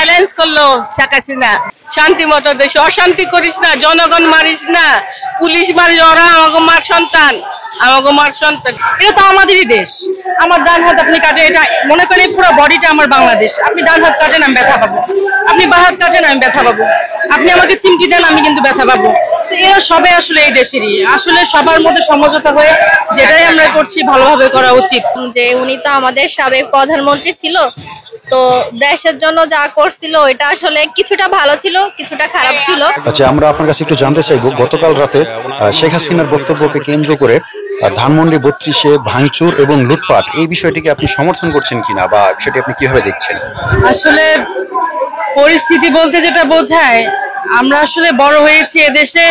Challenge করলো শেখ হাসিনা, শান্তি মতো দেশে অশান্তি করিস না, জনগণ মারিস না, পুলিশ মারিস, ওরা আমাকে মার সন্তান, আমাকে মার সন্তান। এটা তো আমাদেরই দেশ। আমার ডান হাত আপনি কাটে, এটা মনে করেন পুরো বডিটা আমার বাংলাদেশ। আপনি ডান হাত কাটেন আমি ব্যথা পাবো, আপনি বাঁ হাত কাটেন আমি ব্যথা পাবো, আপনি আমাকে চিমটি দেন আমি কিন্তু ব্যথা পাবো। এরা সবাই আসলে এই দেশেরই, আসলে সবার মধ্যে সমঝোতা হয়ে যেটাই আমরা করছি ভালোভাবে করা উচিত। যে উনি তো আমাদের সাবেক প্রধানমন্ত্রী ছিল, তো দেশের জন্য যা করছিল এটা আসলে কিছুটা ভালো ছিল, কিছুটা খারাপ ছিল। আচ্ছা, আমরা আপনার কাছে একটু জানতে চাইবো, গতকাল রাতে শেখ হাসিনার বক্তব্যকে কেন্দ্র করে ধানমন্ডি 32-এ ভাঙচুর এবং লুটপাট, এই বিষয়টিকে আপনি সমর্থন করছেন কিনা বা বিষয়টি আপনি কিভাবে দেখছেন? আসলে পরিস্থিতি বলতে যেটা বোঝায়, আমরা আসলে বড় হয়েছি এদেশে,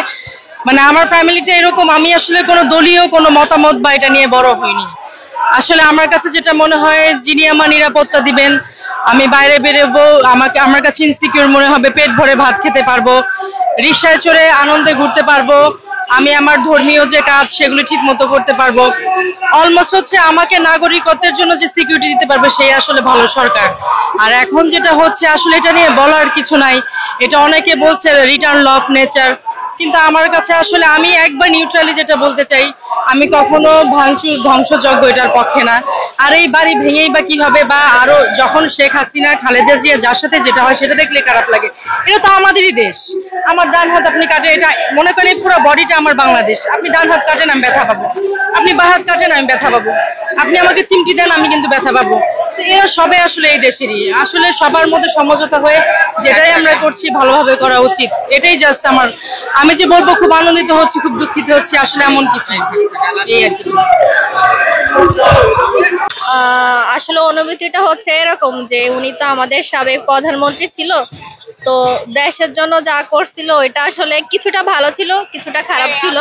মানে আমার ফ্যামিলিটা এরকম, আমি আসলে কোনো দলীয় কোনো মতামত বা এটা নিয়ে বড় হইনি। আসলে আমার কাছে যেটা মনে হয়, যিনি আমার নিরাপত্তা দিবেন, আমি বাইরে বেরোবো, আমার কাছে ইনসিকিউর মনে হবে, পেট ভরে ভাত খেতে পারবো, রিক্সায় চড়ে আনন্দে ঘুরতে পারবো, আমি আমার ধর্মীয় যে কাজ সেগুলো ঠিক মতো করতে পারবো। অলমোস্ট হচ্ছে আমাকে নাগরিকত্বের জন্য যে সিকিউরিটি দিতে পারবে সেই আসলে ভালো সরকার। আর এখন যেটা হচ্ছে আসলে এটা নিয়ে বলার কিছু নাই, এটা অনেকে বলছে রিটার্ন ল অফ নেচার, কিন্তু আমার কাছে আসলে আমি একবার নিউট্রালি যেটা বলতে চাই, আমি কখনো ভাঙচুর ধ্বংসযজ্ঞ এটার পক্ষে না। আর এই বাড়ি ভেঙেই বা কি হবে, বা আরো যখন শেখ হাসিনা খালেদা জিয়া যার সাথে যেটা হয় সেটা দেখলে খারাপ লাগে। এটা তো আমাদেরই দেশ। আমার ডান হাত আপনি কাটে, এটা মনে করেন পুরো বডিটা আমার বাংলাদেশ। আপনি ডান হাত কাটেন আমি ব্যথা পাবো, আপনি বাঁ হাত কাটেন আমি ব্যথা পাবো, আপনি আমাকে চিমটি দেন আমি কিন্তু ব্যথা পাবো। এরা সবাই আসলে এই দেশেরই, আসলে সবার মধ্যে সমঝোতা হয়ে যেটাই আমরা করছি ভালোভাবে করা উচিত। এটাই জাস্ট আমার, আমি যে বলবো খুব আনন্দিত হচ্ছি, খুব দুঃখিত হচ্ছি, আসলে এমন কিছু এই আর কি। আসলে অনুভূতিটা হচ্ছে এরকম যে উনি তো আমাদের সাবেক প্রধানমন্ত্রী ছিল, তো দেশের জন্য যা করছিল এটা আসলে কিছুটা ভালো ছিল, কিছুটা খারাপ ছিল।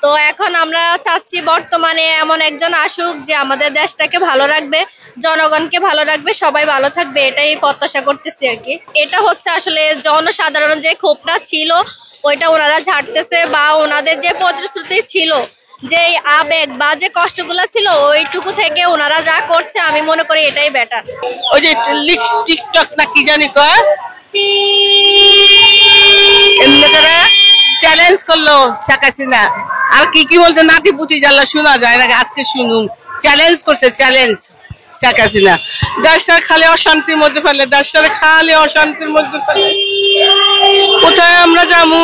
তো এখন আমরা চাচ্ছি বর্তমানে এমন একজন আসুক যে আমাদের দেশটাকে ভালো রাখবে, জনগণকে ভালো রাখবে, সবাই ভালো থাকবে, এটাই প্রত্যাশা করতেছি আর কি। এটা হচ্ছে আসলে জনসাধারণ যে ক্ষোভটা ছিল ওইটা ওনারা ঝাড়তেছে, বা ওনাদের যে প্রতিশ্রুতি ছিল, যে আবেগ বা যে কষ্টগুলো ছিল ওইটুকু থেকে ওনারা যা করছে আমি মনে করি এটাই বেটার। ওই যে টিকটক না কি জানি কয়, এমনি করে চ্যালেঞ্জ করলো শেখ হাসিনা, আর কি কি বলতে নাতি পুতি জ্বালা শোনা যায় না, আজকে শুনুন চ্যালেঞ্জ করছে, চ্যালেঞ্জ শেখ হাসিনা। দেশটা খালি অশান্তির মধ্যে ফেলে, দেশটা খালি অশান্তির মধ্যে ফেলে। কোথায় আমরা যাবো?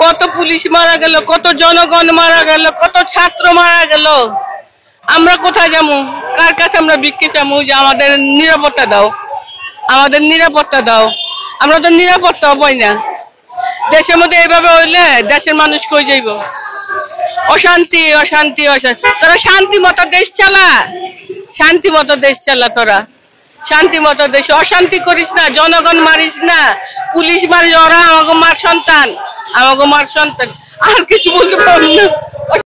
কত পুলিশ মারা গেল, কত জনগণ মারা গেল, কত ছাত্র মারা গেল, আমরা কোথায় যাবো? কার কাছে আমরা ভিক্ষে চাবো যে আমাদের নিরাপত্তা দাও, আমাদের নিরাপত্তা দাও? আমরা তো নিরাপত্তা পাই না। দেশের মধ্যে এইভাবে হইলে দেশের মানুষ কই যাইব? অশান্তি অশান্তি অশান্তি। তোরা শান্তি মতো দেশ চালা, শান্তি মতো দেশ চালা, তোরা শান্তি মতো দেশে অশান্তি করিস না, জনগণ মারিস না, পুলিশ মারিস, ওরা আমাকে মার সন্তান, আমাকে মার সন্তান। আর কিছু বলতে পারবো না।